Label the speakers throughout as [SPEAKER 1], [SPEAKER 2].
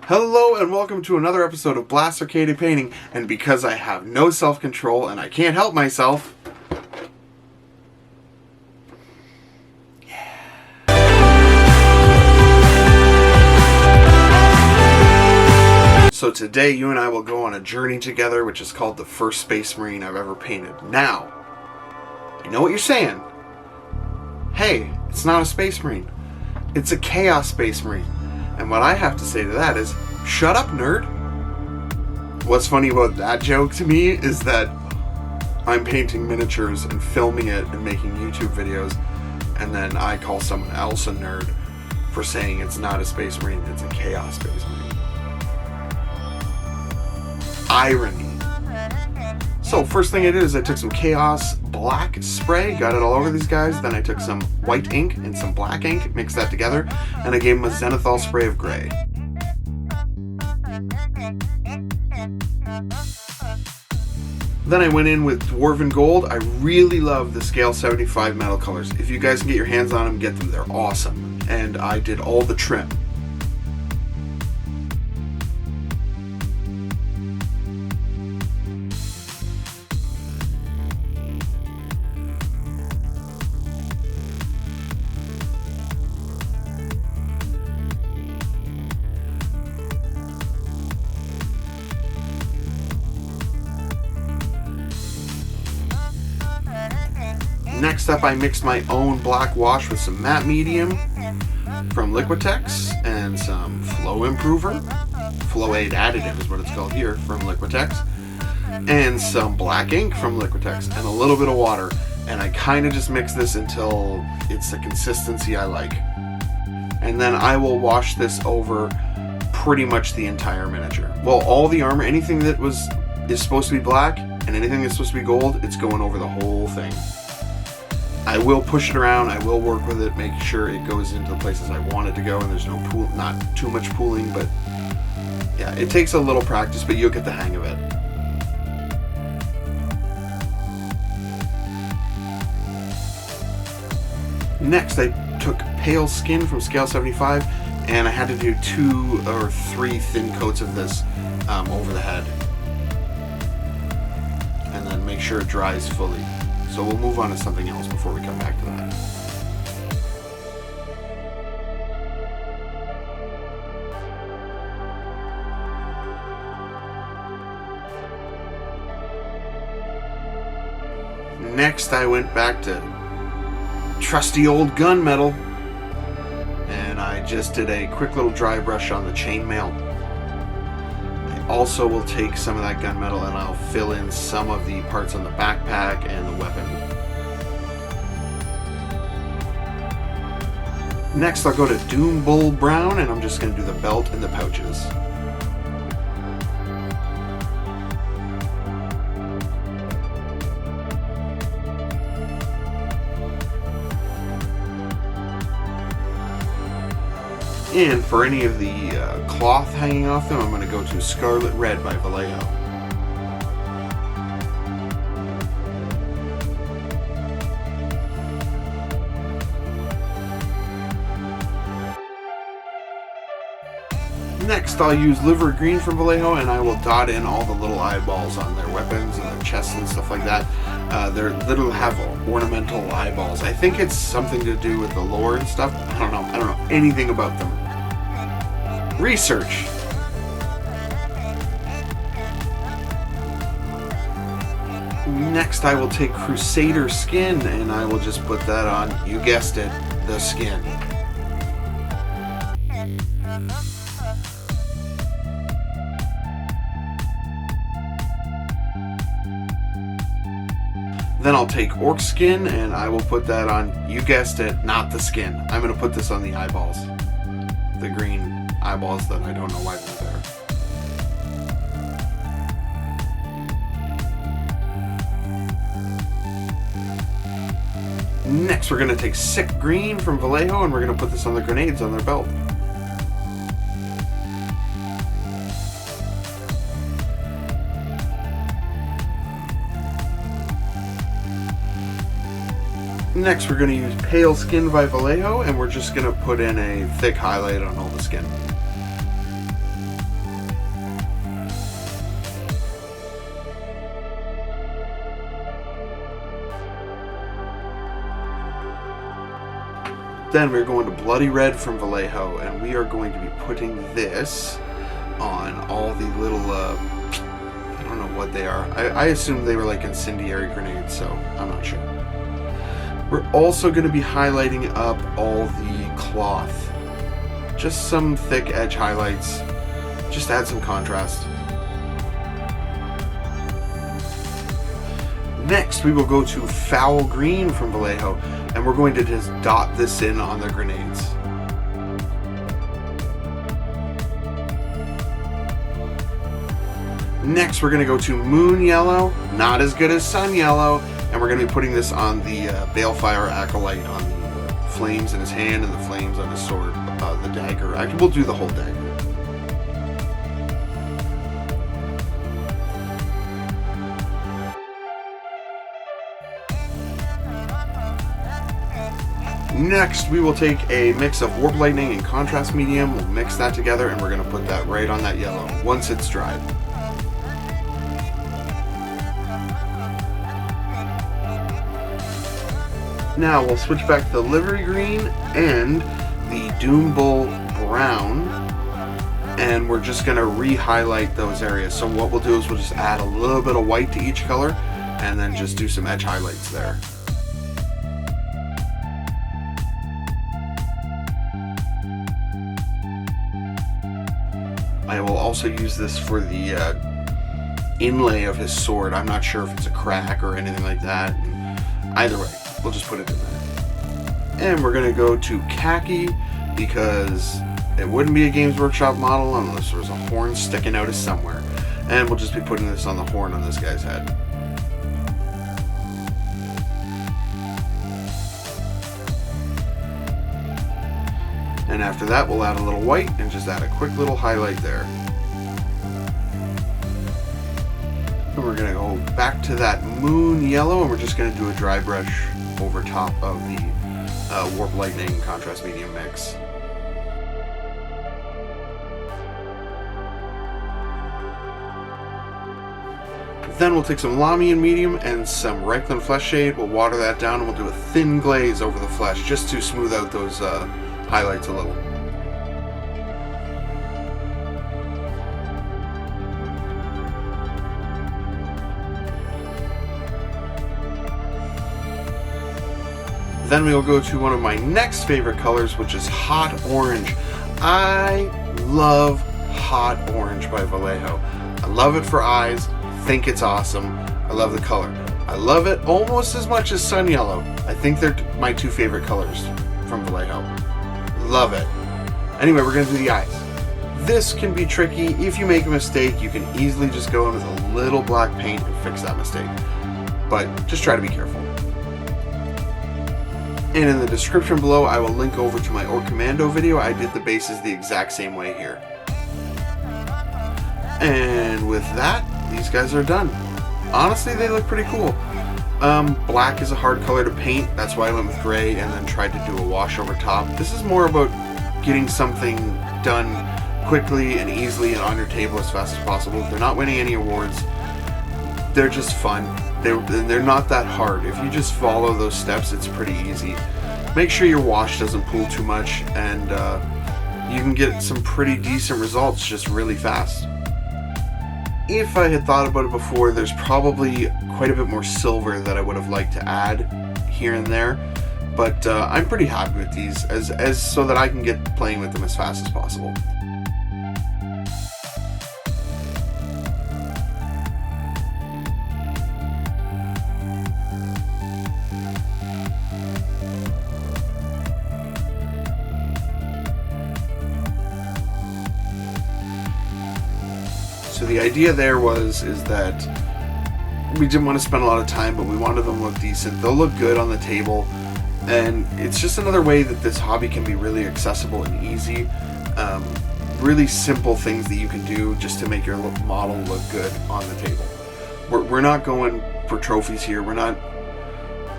[SPEAKER 1] Hello and welcome to another episode of Blast Arcade Painting, and because I have no self-control and I can't help myself... So today you and I will go on a journey together which is called the first Space Marine I've ever painted. Now, I know what you're saying. Hey, it's not a Space Marine. It's a Chaos Space Marine. And what I have to say to that is, shut up, nerd. What's funny about that joke to me is that I'm painting miniatures and filming it and making YouTube videos, and then I call someone else a nerd for saying it's not a Space Marine, it's a Chaos Space Marine. Irony. So first thing I did is I took some Chaos black spray, got it all over these guys, then I took some white ink and some black ink, mixed that together, and I gave them a zenithal spray of gray. Then I went in with Dwarven Gold. I really love the Scale 75 metal colors. If you guys can get your hands on them, get them, they're awesome. And I did all the trim. Next up, I mixed my own black wash with some matte medium from Liquitex and some flow improver. Flow aid additive is what it's called here from Liquitex. And some black ink from Liquitex and a little bit of water. And I kind of just mix this until it's the consistency I like. And then I will wash this over pretty much the entire miniature. Well, all the armor, anything that is supposed to be black and anything that's supposed to be gold, it's going over the whole thing. I will push it around, I will work with it, make sure it goes into the places I want it to go and there's no pool, not too much pooling, but yeah, it takes a little practice, but you'll get the hang of it. Next, I took Pale Skin from Scale 75 and I had to do 2 or 3 thin coats of this over the head. And then make sure it dries fully. So we'll move on to something else before we come back to that. Next, I went back to trusty old Gunmetal, and I just did a quick little dry brush on the chainmail. Also will take some of that gunmetal and I'll fill in some of the parts on the backpack and the weapon. Next I'll go to Doombull Brown and I'm just going to do the belt and the pouches. And for any of the cloth hanging off them, I'm going to go to Scarlet Red by Vallejo. Next, I'll use Livery Green from Vallejo, and I will dot in all the little eyeballs on their weapons and their chests and stuff like that. They're little have ornamental eyeballs. I think it's something to do with the lore and stuff. I don't know anything about them. Research. Next I will take Crusader Skin and I will just put that on, you guessed it, the skin. Then I'll take Orc Skin and I will put that on, you guessed it, not the skin. I'm going to put this on the eyeballs. The green eyeballs that I don't know why they're there. Next we're going to take Sick Green from Vallejo and we're going to put this on the grenades on their belt. Next we're going to use Pale Skin by Vallejo and we're just going to put in a thick highlight on all the skin. Then we're going to Bloody Red from Vallejo, and we are going to be putting this on all the little, I don't know what they are. I assume they were like incendiary grenades, so I'm not sure. We're also going to be highlighting up all the cloth. Just some thick edge highlights. Just add some contrast. Next, we will go to Foul Green from Vallejo, and we're going to just dot this in on the grenades. Next, we're going to go to Moon Yellow, not as good as Sun Yellow, and we're going to be putting this on the Balefire Acolyte, on the flames in his hand and the flames on his sword, the dagger. Actually, we'll do the whole dagger. Next, we will take a mix of Warp Lightning and Contrast Medium. We'll mix that together, and we're going to put that right on that yellow once it's dried. Now we'll switch back to the Livery Green and the Doombull Brown, and we're just going to re-highlight those areas. So what we'll do is we'll just add a little bit of white to each color, and then just do some edge highlights there. I will also use this for the inlay of his sword. I'm not sure if it's a crack or anything like that. Either way, we'll just put it in there. And we're going to go to Khaki, because it wouldn't be a Games Workshop model unless there was a horn sticking out of somewhere. And we'll just be putting this on the horn on this guy's head. And after that, we'll add a little white and just add a quick little highlight there. And we're going to go back to that Moon Yellow, and we're just going to do a dry brush over top of the Warp Lightning Contrast Medium mix. Then we'll take some Lahmian Medium and some Reikland Fleshshade. We'll water that down, and we'll do a thin glaze over the flesh just to smooth out those highlights a little. Then we'll go to one of my next favorite colors, which is Hot Orange. I love Hot Orange by Vallejo. I love it for eyes. Think it's awesome. I love the color. I love it almost as much as Sun Yellow. I think they're my two favorite colors from Vallejo. Love it. Anyway, we're going to do the eyes. This can be tricky. If you make a mistake, you can easily just go in with a little black paint and fix that mistake. But just try to be careful. And in the description below, I will link over to my Orc Commando video. I did the bases the exact same way here. And with that, these guys are done. Honestly, they look pretty cool. Black is a hard color to paint. That's why I went with gray and then tried to do a wash over top. This is more about getting something done quickly and easily and on your table as fast as possible. They're not winning any awards. They're just fun. They're not that hard. If you just follow those steps, it's pretty easy. Make sure your wash doesn't pool too much, and you can get some pretty decent results just really fast. If I had thought about it before, there's probably quite a bit more silver that I would have liked to add here and there, but I'm pretty happy with these as so that I can get playing with them as fast as possible. So the idea there is that we didn't want to spend a lot of time, but we wanted them to look decent. They'll look good on the table, and it's just another way that this hobby can be really accessible and easy. Really simple things that you can do just to make your model look good on the table. We're not going for trophies here. We're not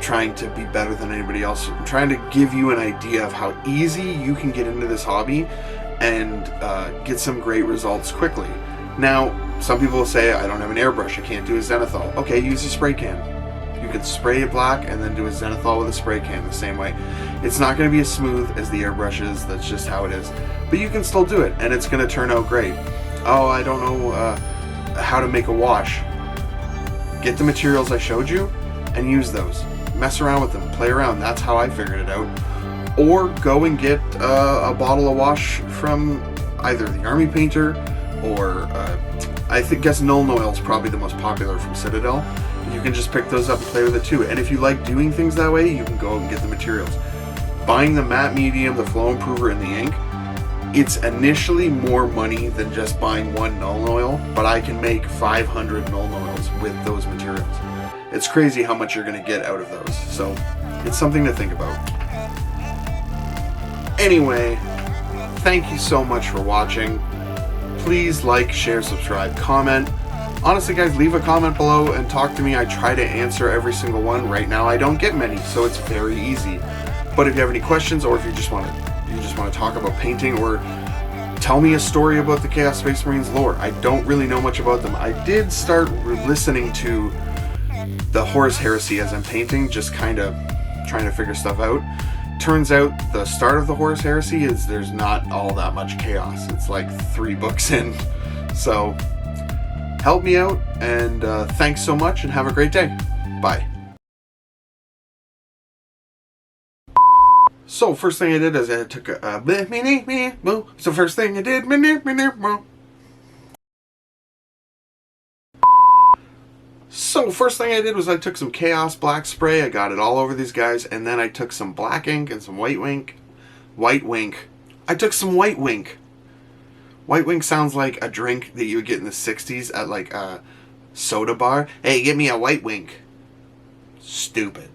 [SPEAKER 1] trying to be better than anybody else. I'm trying to give you an idea of how easy you can get into this hobby and get some great results quickly. Now, some people will say, I don't have an airbrush, I can't do a zenithal. Okay, use a spray can. You can spray it black and then do a zenithal with a spray can the same way. It's not going to be as smooth as the airbrushes, that's just how it is. But you can still do it, and it's going to turn out great. Oh, I don't know how to make a wash. Get the materials I showed you and use those. Mess around with them, play around. That's how I figured it out. Or go and get a bottle of wash from either the Army Painter or I guess Nuln Oil is probably the most popular from Citadel. You can just pick those up and play with it too. And if you like doing things that way, you can go out and get the materials. Buying the matte medium, the flow improver, and the ink, it's initially more money than just buying one Nuln Oil, but I can make 500 Nuln Oils with those materials. It's crazy how much you're going to get out of those. So it's something to think about. Anyway, thank you so much for watching. Please like, share, subscribe, comment. Honestly, guys, leave a comment below and talk to me. I try to answer every single one. Right now, I don't get many, so it's very easy. But if you have any questions, or if you just want to talk about painting, or tell me a story about the Chaos Space Marines lore. I don't really know much about them. I did start listening to the Horus Heresy as I'm painting, just kind of trying to figure stuff out. Turns out the start of the Horus Heresy is there's not all that much chaos. It's like 3 books in. So help me out, and thanks so much, and have a great day. Bye. So first thing I did is I took a So first thing I did So first thing I did was I took some Chaos Black spray, I got it all over these guys, and then I took some black ink and some white wink. I took some white wink. White wink sounds like a drink that you would get in the 60s at like a soda bar. Hey, give me a white wink. Stupid.